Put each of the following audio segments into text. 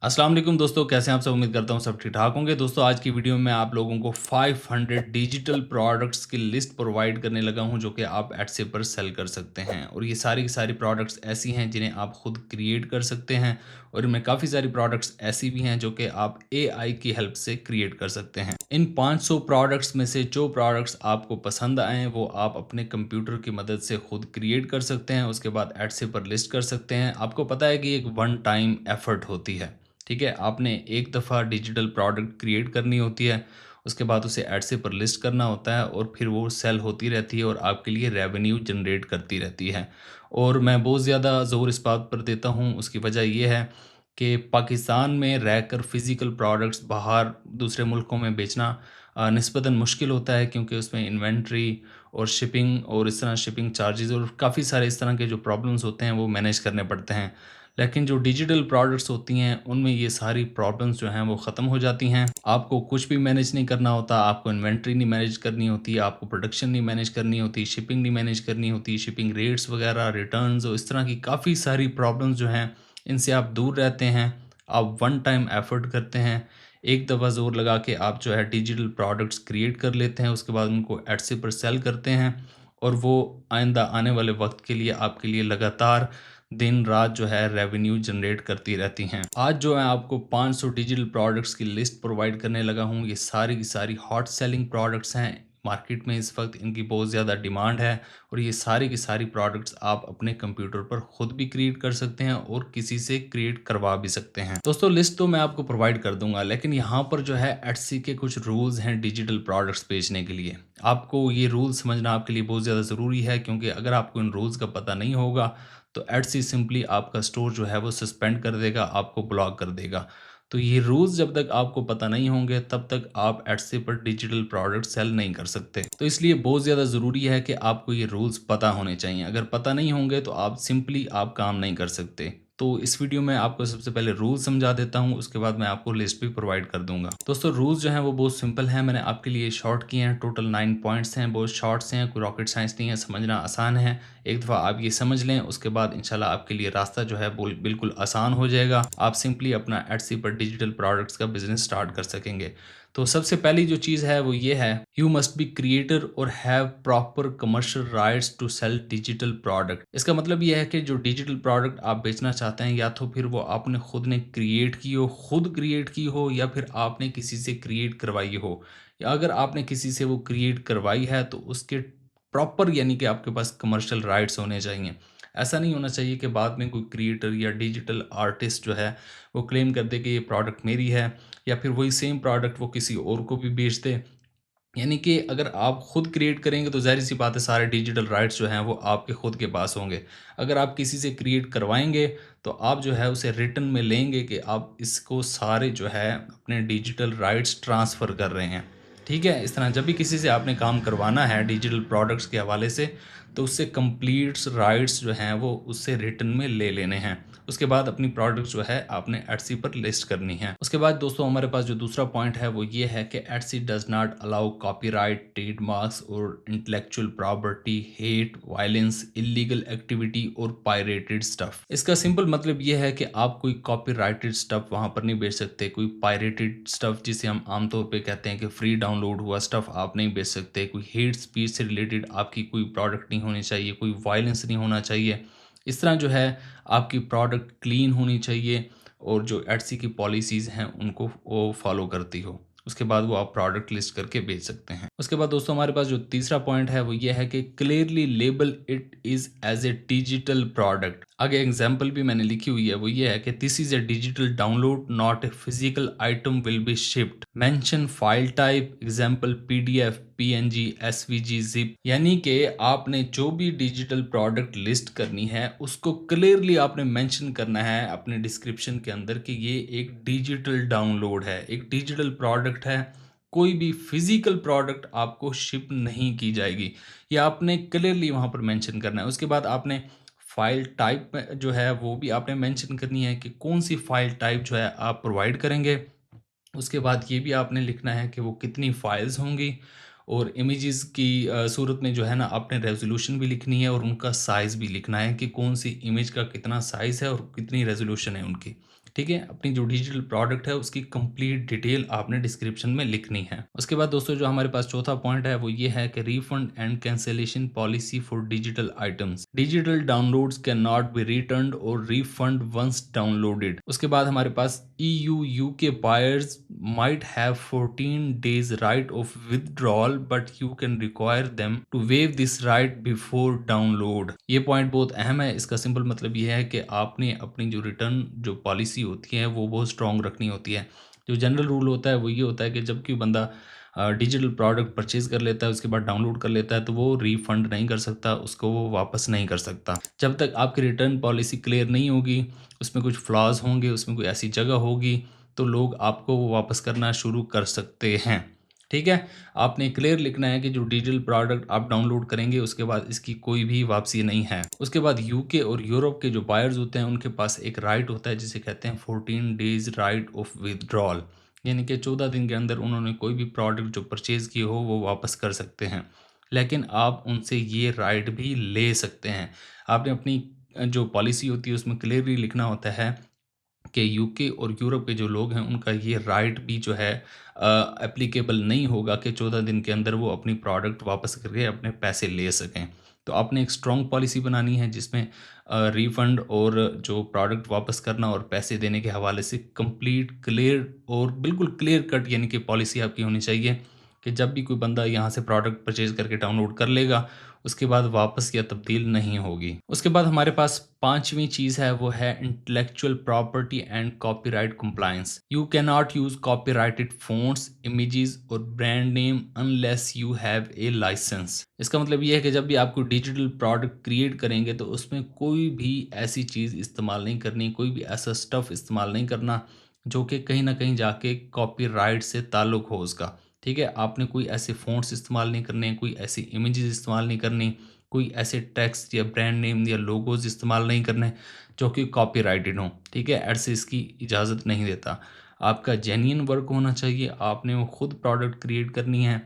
अस्सलाम वालेकुम दोस्तों, कैसे हैं आप सब। उम्मीद करता हूँ सब ठीक ठाक होंगे। दोस्तों आज की वीडियो में आप लोगों को 500 डिजिटल प्रोडक्ट्स की लिस्ट प्रोवाइड करने लगा हूँ जो कि आप एडसे पर सेल कर सकते हैं। और ये सारी की सारी प्रोडक्ट्स ऐसी हैं जिन्हें आप खुद क्रिएट कर सकते हैं, और इनमें काफ़ी सारी प्रोडक्ट्स ऐसी भी हैं जो कि आप एआई की हेल्प से क्रिएट कर सकते हैं। इन 500 प्रोडक्ट्स में से जो प्रोडक्ट्स आपको पसंद आएँ वो आप अपने कंप्यूटर की मदद से खुद क्रिएट कर सकते हैं, उसके बाद एडसे पर लिस्ट कर सकते हैं। आपको पता है कि एक वन टाइम एफर्ट होती है, ठीक है। आपने एक दफ़ा डिजिटल प्रोडक्ट क्रिएट करनी होती है, उसके बाद उसे एडसे पर लिस्ट करना होता है और फिर वो सेल होती रहती है और आपके लिए रेवेन्यू जनरेट करती रहती है। और मैं बहुत ज़्यादा ज़ोर इस बात पर देता हूँ, उसकी वजह ये है कि पाकिस्तान में रहकर फ़िज़िकल प्रोडक्ट्स बाहर दूसरे मुल्कों में बेचना निस्बतन मुश्किल होता है, क्योंकि उसमें इन्वेंट्री और शिपिंग और इस तरह शिपिंग चार्जेज़ और काफ़ी सारे इस तरह के जो प्रॉब्लम्स होते हैं वो मैनेज करने पड़ते हैं। लेकिन जो डिजिटल प्रोडक्ट्स होती हैं उनमें ये सारी प्रॉब्लम्स जो हैं वो ख़त्म हो जाती हैं। आपको कुछ भी मैनेज नहीं करना होता, आपको इन्वेंट्री नहीं मैनेज करनी होती, आपको प्रोडक्शन नहीं मैनेज करनी होती, शिपिंग नहीं मैनेज करनी होती, शिपिंग रेट्स वगैरह, रिटर्न्स और इस तरह की काफ़ी सारी प्रॉब्लम्स जो हैं इनसे आप दूर रहते हैं। आप वन टाइम एफर्ट करते हैं, एक दफ़ा ज़ोर लगा के आप जो है डिजिटल प्रोडक्ट्स क्रिएट कर लेते हैं, उसके बाद उनको एडसे पर सेल करते हैं और वो आइंदा आने वाले वक्त के लिए आपके लिए लगातार दिन रात जो है रेवेन्यू जनरेट करती रहती हैं। आज जो है आपको 500 डिजिटल प्रोडक्ट्स की लिस्ट प्रोवाइड करने लगा हूँ। ये सारी की सारी हॉट सेलिंग प्रोडक्ट्स हैं। मार्केट में इस वक्त इनकी बहुत ज़्यादा डिमांड है, और ये सारी की सारी प्रोडक्ट्स आप अपने कंप्यूटर पर खुद भी क्रिएट कर सकते हैं और किसी से क्रिएट करवा भी सकते हैं। दोस्तों लिस्ट तो मैं आपको प्रोवाइड कर दूंगा, लेकिन यहाँ पर जो है एटसी के कुछ रूल्स हैं डिजिटल प्रोडक्ट्स बेचने के लिए। आपको ये रूल्स समझना आपके लिए बहुत ज़्यादा ज़रूरी है, क्योंकि अगर आपको इन रूल्स का पता नहीं होगा तो एटसी सिंपली आपका स्टोर जो है वो सस्पेंड कर देगा, आपको ब्लॉक कर देगा। तो ये रूल्स जब तक आपको पता नहीं होंगे तब तक आप एटसी पर डिजिटल प्रोडक्ट सेल नहीं कर सकते। तो इसलिए बहुत ज़्यादा ज़रूरी है कि आपको ये रूल्स पता होने चाहिए। अगर पता नहीं होंगे तो आप सिंपली आप काम नहीं कर सकते। तो इस वीडियो में आपको सबसे पहले रूल समझा देता हूँ, उसके बाद मैं आपको लिस्ट भी प्रोवाइड कर दूंगा। दोस्तों रूल्स जो हैं वो बहुत सिंपल हैं, मैंने आपके लिए शॉर्ट किए हैं। टोटल 9 पॉइंट्स हैं, बहुत शॉर्ट्स हैं, कोई रॉकेट साइंस नहीं है, समझना आसान है। एक दफ़ा आप ये समझ लें, उसके बाद इंशाल्लाह आपके लिए रास्ता जो है बिल्कुल आसान हो जाएगा। आप सिंपली अपना एटसी पर डिजिटल प्रोडक्ट्स का बिजनेस स्टार्ट कर सकेंगे। तो सबसे पहली जो चीज़ है वो ये है, यू मस्ट बी क्रिएटर और have proper commercial rights to sell digital product. इसका मतलब ये है कि जो डिजिटल प्रोडक्ट आप बेचना चाहते हैं, या तो फिर वो आपने खुद ने क्रिएट की हो, खुद क्रिएट की हो, या फिर आपने किसी से क्रिएट करवाई हो। या अगर आपने किसी से वो क्रिएट करवाई है तो उसके प्रॉपर यानी कि आपके पास कमर्शियल राइट्स होने चाहिए। ऐसा नहीं होना चाहिए कि बाद में कोई क्रिएटर या डिजिटल आर्टिस्ट जो है वो क्लेम कर दे कि ये प्रोडक्ट मेरी है, या फिर वही सेम प्रोडक्ट वो किसी और को भी बेच दे। यानी कि अगर आप खुद क्रिएट करेंगे तो ज़ाहिर सी बात है सारे डिजिटल राइट्स जो हैं वो आपके खुद के पास होंगे। अगर आप किसी से क्रिएट करवाएंगे तो आप जो है उसे रिटर्न में लेंगे कि आप इसको सारे जो है अपने डिजिटल राइट्स ट्रांसफ़र कर रहे हैं। ठीक है, इस तरह जब भी किसी से आपने काम करवाना है डिजिटल प्रोडक्ट्स के हवाले से, तो उससे कंप्लीट्स राइट्स जो हैं वो उससे रिटर्न में ले लेने हैं। उसके बाद अपनी प्रोडक्ट जो है आपने एटसी पर लिस्ट करनी है। उसके बाद दोस्तों हमारे पास जो दूसरा पॉइंट है वो ये है कि Etsy does not allow copyright, trademarks और intellectual property, hate, violence, illegal activity और पायरेटेड स्टफ। इसका सिंपल मतलब ये है कि आप कोई कॉपीराइटेड स्टफ वहां पर नहीं बेच सकते। कोई पायरेटेड स्टफ जिसे हम आमतौर पे कहते हैं कि फ्री डाउनलोड हुआ स्टफ आप नहीं बेच सकते। कोई हेट स्पीच से रिलेटेड आपकी कोई प्रोडक्ट नहीं होनी चाहिए, कोई वायलेंस नहीं होना चाहिए। इस तरह जो है आपकी प्रोडक्ट क्लीन होनी चाहिए, और जो एटसी की पॉलिसीज़ हैं उनको वो फॉलो करती हो। उसके बाद वो आप प्रोडक्ट लिस्ट करके बेच सकते हैं। उसके बाद दोस्तों हमारे पास जो तीसरा पॉइंट है वो ये है कि clearly label it is as a digital product. आगे एग्जाम्पल भी मैंने लिखी हुई है, वो ये है कि this is a digital download not a physical item will be shipped. Mention file type, example PDF, PNG, SVG, zip. यानी कि आपने जो भी डिजिटल प्रोडक्ट लिस्ट करनी है उसको क्लियरली आपने मेंशन करना है अपने डिस्क्रिप्शन के अंदर कि ये एक डिजिटल डाउनलोड है, एक डिजिटल प्रोडक्ट है। कोई भी फिजिकल प्रोडक्ट आपको शिप नहीं की जाएगी, ये आपने क्लियरली वहां पर मेंशन करना है। उसके बाद आपने फाइल टाइप जो है वो भी आपने मेंशन करनी है कि कौन सी फाइल टाइप जो है आप प्रोवाइड करेंगे। उसके बाद ये भी आपने लिखना है कि वो कितनी फाइल्स होंगी, और इमेजेस की सूरत में जो है ना आपने रेजोल्यूशन भी लिखनी है और उनका साइज़ भी लिखना है कि कौन सी इमेज का कितना साइज़ है और कितनी रेजोल्यूशन है उनकी। ठीक है, अपनी जो डिजिटल प्रोडक्ट है उसकी कंप्लीट डिटेल आपने डिस्क्रिप्शन में लिखनी है। उसके बाद दोस्तों जो हमारे पास चौथा पॉइंट है वो ये है कि refund and cancellation policy for digital items. Digital downloads can not be returned और रिफंड वंस डाउनलोडेड। उसके बाद हमारे पास EU UK buyers might have 14 days right of withdrawal but you can require them to waive this right before download. ये point बहुत अहम है। इसका सिंपल मतलब ये है कि आपने अपनी जो रिटर्न जो पॉलिसी होती है वो बहुत स्ट्रॉन्ग रखनी होती है। जो जनरल रूल होता है वो ये होता है कि जब कोई बंदा डिजिटल प्रोडक्ट परचेज कर लेता है उसके बाद डाउनलोड कर लेता है तो वो रिफंड नहीं कर सकता, उसको वो वापस नहीं कर सकता जब तक आपकी रिटर्न पॉलिसी क्लियर नहीं होगी। उसमें कुछ फ्लॉज होंगे, उसमें कोई ऐसी जगह होगी तो लोग आपको वो वापस करना शुरू कर सकते हैं। ठीक है, आपने क्लियर लिखना है कि जो डिजिटल प्रोडक्ट आप डाउनलोड करेंगे उसके बाद इसकी कोई भी वापसी नहीं है। उसके बाद यूके और यूरोप के जो बायर्स होते हैं उनके पास एक राइट होता है जिसे कहते हैं 14 days राइट ऑफ विदड्रॉल, यानी कि 14 दिन के अंदर उन्होंने कोई भी प्रोडक्ट जो परचेज की हो वो वापस कर सकते हैं। लेकिन आप उनसे ये राइट भी ले सकते हैं। आपने अपनी जो पॉलिसी होती है उसमें क्लियरली लिखना होता है कि यूके और यूरोप के जो लोग हैं उनका ये राइट भी जो है एप्लीकेबल नहीं होगा कि 14 दिन के अंदर वो अपनी प्रोडक्ट वापस करके अपने पैसे ले सकें। तो आपने एक स्ट्रॉन्ग पॉलिसी बनानी है जिसमें रिफ़ंड और जो प्रोडक्ट वापस करना और पैसे देने के हवाले से कंप्लीट क्लियर और बिल्कुल क्लियर कट यानी कि पॉलिसी आपकी होनी चाहिए कि जब भी कोई बंदा यहाँ से प्रोडक्ट परचेज़ करके डाउनलोड कर लेगा उसके बाद वापस या तब्दील नहीं होगी। उसके बाद हमारे पास पांचवी चीज है वो है intellectual property and copyright compliance. You can not use copyrighted fonts, images और brand name unless you have a licence. इसका मतलब ये है कि जब भी आप कोई डिजिटल प्रोडक्ट क्रिएट करेंगे तो उसमें कोई भी ऐसी चीज इस्तेमाल नहीं करनी, कोई भी ऐसा स्टफ इस्तेमाल नहीं करना जो कि कहीं ना कहीं जाके कॉपीराइट से ताल्लुक हो उसका। ठीक है, आपने कोई ऐसे फ़ॉन्ट्स इस्तेमाल नहीं करने, कोई ऐसी इमेजेस इस्तेमाल नहीं करनी, कोई ऐसे टेक्स्ट या ब्रांड नेम या लोगोज़ इस्तेमाल नहीं करने जो कि कॉपीराइटेड हों। ठीक है, ऐसे इसकी इजाज़त नहीं देता। आपका जेन्युइन वर्क होना चाहिए, आपने वो खुद प्रोडक्ट क्रिएट करनी है।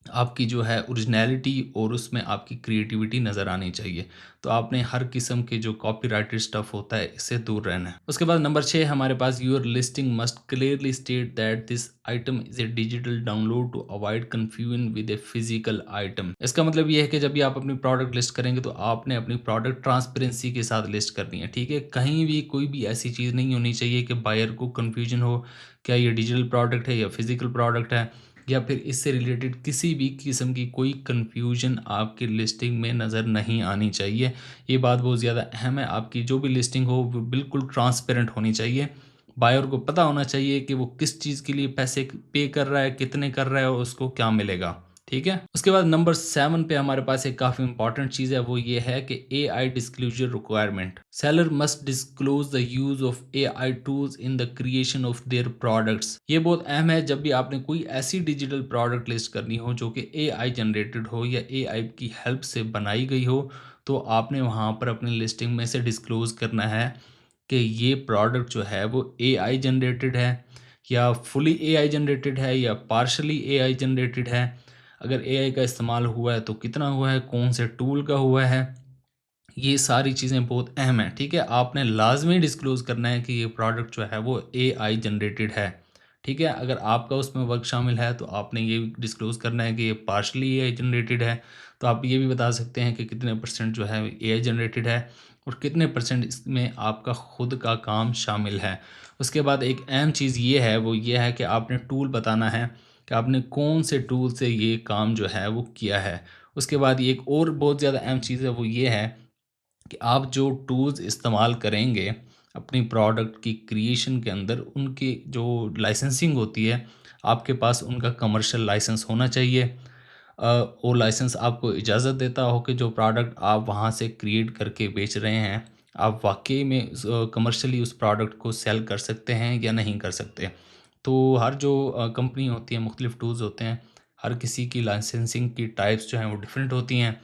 आपकी जो है ओरिजिनैलिटी और उसमें आपकी क्रिएटिविटी नज़र आनी चाहिए। तो आपने हर किस्म के जो कॉपीराइटेड स्टफ़ होता है इससे दूर रहना है। उसके बाद नंबर 6 हमारे पास your listing must clearly state that this item is a digital download to avoid confusion with a physical item. इसका मतलब ये है कि जब भी आप अपनी प्रोडक्ट लिस्ट करेंगे तो आपने अपनी प्रोडक्ट ट्रांसपेरेंसी के साथ लिस्ट करनी है। ठीक है, कहीं भी कोई भी ऐसी चीज़ नहीं होनी चाहिए कि बायर को कन्फ्यूजन हो, क्या ये डिजिटल प्रोडक्ट है या फिजिकल प्रोडक्ट है, या फिर इससे रिलेटेड किसी भी किस्म की कोई कन्फ्यूजन आपकी लिस्टिंग में नज़र नहीं आनी चाहिए। ये बात बहुत ज़्यादा अहम है, आपकी जो भी लिस्टिंग हो वो बिल्कुल ट्रांसपेरेंट होनी चाहिए। बायर को पता होना चाहिए कि वो किस चीज़ के लिए पैसे पे कर रहा है, कितने कर रहा है और उसको क्या मिलेगा। ठीक है, उसके बाद नंबर 7 पे हमारे पास एक काफ़ी इंपॉर्टेंट चीज़ है वो ये है कि AI disclosure requirement. Seller must disclose the use of AI tools in the creation of their products. ये बहुत अहम है जब भी आपने कोई ऐसी डिजिटल प्रोडक्ट लिस्ट करनी हो जो कि AI जनरेटेड हो या AI की हेल्प से बनाई गई हो, तो आपने वहाँ पर अपनी लिस्टिंग में से डिस्क्लोज करना है कि ये प्रोडक्ट जो है वो AI जनरेटेड है या फुली AI जनरेटेड है या पार्शली AI जनरेटेड है। अगर AI का इस्तेमाल हुआ है तो कितना हुआ है, कौन से टूल का हुआ है, ये सारी चीज़ें बहुत अहम हैं। ठीक है, आपने लाजमी डिस्क्लोज़ करना है कि ये प्रोडक्ट जो है वो AI जनरेटेड है। ठीक है, अगर आपका उसमें वर्क शामिल है तो आपने ये भी डिस्क्लोज़ करना है कि ये पार्शली AI जनरेटेड है। तो आप ये भी बता सकते हैं कि कितने परसेंट जो है AI जनरेटेड है और कितने परसेंट इसमें आपका खुद का काम शामिल है। उसके बाद एक अहम चीज़ ये है वो ये है कि आपने टूल बताना है कि आपने कौन से टूल से ये काम जो है वो किया है। उसके बाद ये एक और बहुत ज़्यादा अहम चीज़ है वो ये है कि आप जो टूल्स इस्तेमाल करेंगे अपनी प्रोडक्ट की क्रिएशन के अंदर उनकी जो लाइसेंसिंग होती है आपके पास उनका कमर्शियल लाइसेंस होना चाहिए। वो लाइसेंस आपको इजाज़त देता हो कि जो प्रोडक्ट आप वहाँ से क्रिएट करके बेच रहे हैं आप वाकई में कमर्शियली उस प्रोडक्ट को सेल कर सकते हैं या नहीं कर सकते। तो हर जो कंपनी होती है, मुख्तलिफ टूल्स होते हैं, हर किसी की लाइसेंसिंग की टाइप्स जो हैं वो डिफरेंट होती हैं।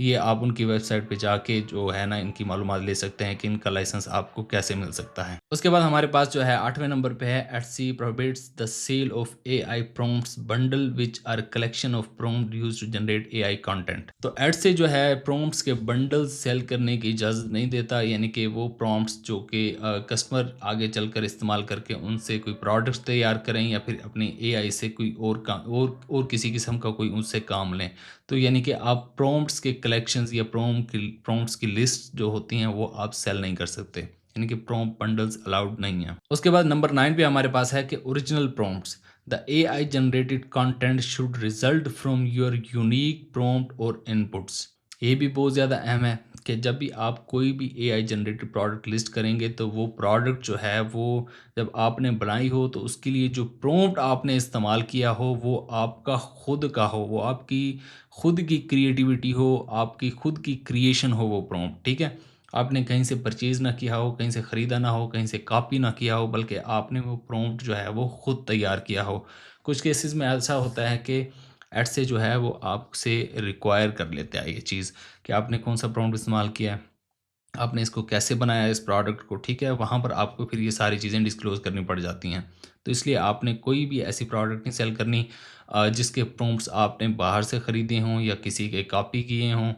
ये आप उनकी वेबसाइट पे जाके जो है ना इनकी मालूमात ले सकते हैं कि इनका लाइसेंस आपको कैसे मिल सकता है। उसके बाद हमारे पास जो है 8वें नंबर पे है Etsy prohibits the sale of AI prompts bundle which are collection of prompt used to generate AI content. तो एटसी जो है प्रॉम्प्ट्स के बंडल्स सेल करने की इजाज़त नहीं देता, यानी कि वो प्रॉम्प्ट्स जो कि कस्टमर आगे चलकर इस्तेमाल करके उनसे कोई प्रोडक्ट्स तैयार करें या फिर अपनी एआई से कोई और काम और किसी किस्म का कोई उनसे काम लें। तो यानी कि आप प्रॉम्प्ट्स के कलेक्शंस या प्रॉम्प्ट्स की लिस्ट जो होती हैं वो आप सेल नहीं कर सकते, यानी कि प्रॉम्प्ट बंडल्स अलाउड नहीं है। उसके बाद नंबर 9 पे हमारे पास है कि original prompts the AI generated content should result from your unique prompt और इनपुट्स। ये भी बहुत ज़्यादा अहम है कि जब भी आप कोई भी एआई जनरेटेड प्रोडक्ट लिस्ट करेंगे तो वो प्रोडक्ट जो है वो जब आपने बनाई हो तो उसके लिए जो प्रॉम्प्ट आपने इस्तेमाल किया हो वो आपका खुद का हो, वो आपकी खुद की क्रिएटिविटी हो, आपकी खुद की क्रिएशन हो वो प्रॉम्प्ट, ठीक है? आपने कहीं से परचेज़ ना किया हो, कहीं से ख़रीदा ना हो, कहीं से कॉपी ना किया हो, बल्कि आपने वो प्रॉम्प्ट जो है वो खुद तैयार किया हो। कुछ केसेस में ऐसा होता है कि ऐसे जो है वो आपसे रिक्वायर कर लेता है ये चीज़ कि आपने कौन-सा प्रॉम्प्ट इस्तेमाल किया है, आपने इसको कैसे बनाया है इस प्रोडक्ट को, ठीक है? वहाँ पर आपको फिर ये सारी चीज़ें डिस्क्लोज़ करनी पड़ जाती हैं। तो इसलिए आपने कोई भी ऐसी प्रोडक्ट नहीं सेल करनी जिसके प्रॉम्प्ट्स आपने बाहर से ख़रीदे हों या किसी के कॉपी किए हों।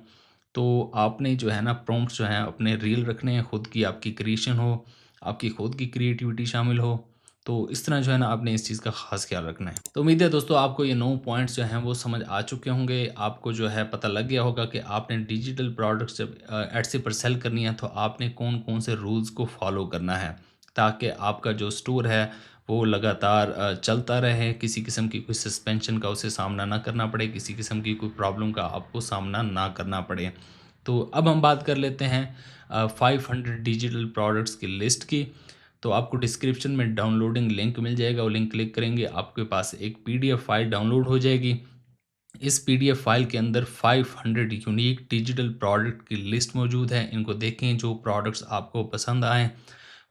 तो आपने जो है ना प्रॉम्प्ट्स जो हैं अपने रियल रखने हैं, खुद की आपकी क्रिएशन हो, आपकी खुद की क्रिएटिविटी शामिल हो। तो इस तरह जो है ना आपने इस चीज़ का ख़ास ख़्याल रखना है। तो उम्मीद है दोस्तों आपको ये 9 पॉइंट्स जो हैं वो समझ आ चुके होंगे। आपको जो है पता लग गया होगा कि आपने डिजिटल प्रोडक्ट्स जब एट्सी पर सेल करनी है तो आपने कौन-कौन से रूल्स को फ़ॉलो करना है, ताकि आपका जो स्टोर है वो लगातार चलता रहे, किसी किस्म की कोई सस्पेंशन का उसे सामना ना करना पड़े, किसी किस्म की कोई प्रॉब्लम का आपको सामना ना करना पड़े। तो अब हम बात कर लेते हैं 500 डिजिटल प्रोडक्ट्स की लिस्ट की। तो आपको डिस्क्रिप्शन में डाउनलोडिंग लिंक मिल जाएगा, वो लिंक क्लिक करेंगे आपके पास एक पीडीएफ फाइल डाउनलोड हो जाएगी। इस पीडीएफ फाइल के अंदर 500 यूनिक डिजिटल प्रोडक्ट की लिस्ट मौजूद है। इनको देखें, जो प्रोडक्ट्स आपको पसंद आएँ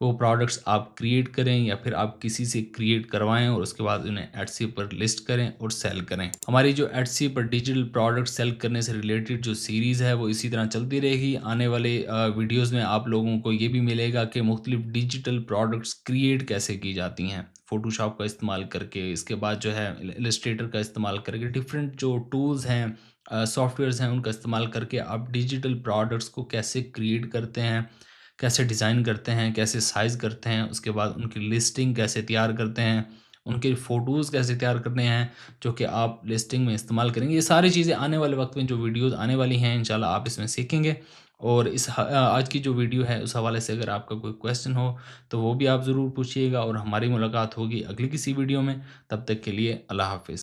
वो प्रोडक्ट्स आप क्रिएट करें या फिर आप किसी से क्रिएट करवाएं और उसके बाद उन्हें एटसी पर लिस्ट करें और सेल करें। हमारी जो एटसी पर डिजिटल प्रोडक्ट सेल करने से रिलेटेड जो सीरीज़ है वो इसी तरह चलती रहेगी। आने वाले वीडियोज़ में आप लोगों को ये भी मिलेगा कि मुख्तलिफ डिजिटल प्रोडक्ट्स क्रिएट कैसे की जाती हैं फ़ोटोशॉप का इस्तेमाल करके, इसके बाद जो है इलस्ट्रेटर का इस्तेमाल करके, डिफरेंट जो टूल्स हैं सॉफ्टवेयर्स हैं उनका इस्तेमाल करके आप डिजिटल प्रोडक्ट्स को कैसे क्रिएट करते हैं, कैसे डिज़ाइन करते हैं, कैसे साइज़ करते हैं, उसके बाद उनकी लिस्टिंग कैसे तैयार करते हैं, उनके फ़ोटोज़ कैसे तैयार करने हैं, जो कि आप लिस्टिंग में इस्तेमाल करेंगे। ये सारी चीज़ें आने वाले वक़्त में जो वीडियोज़ आने वाली हैं इंशाल्लाह आप इसमें सीखेंगे। और आज की जो वीडियो है उस हवाले से अगर आपका कोई क्वेश्चन हो तो वो भी आप ज़रूर पूछिएगा और हमारी मुलाकात होगी अगली किसी वीडियो में। तब तक के लिए अल्लाह हाफ़िज़।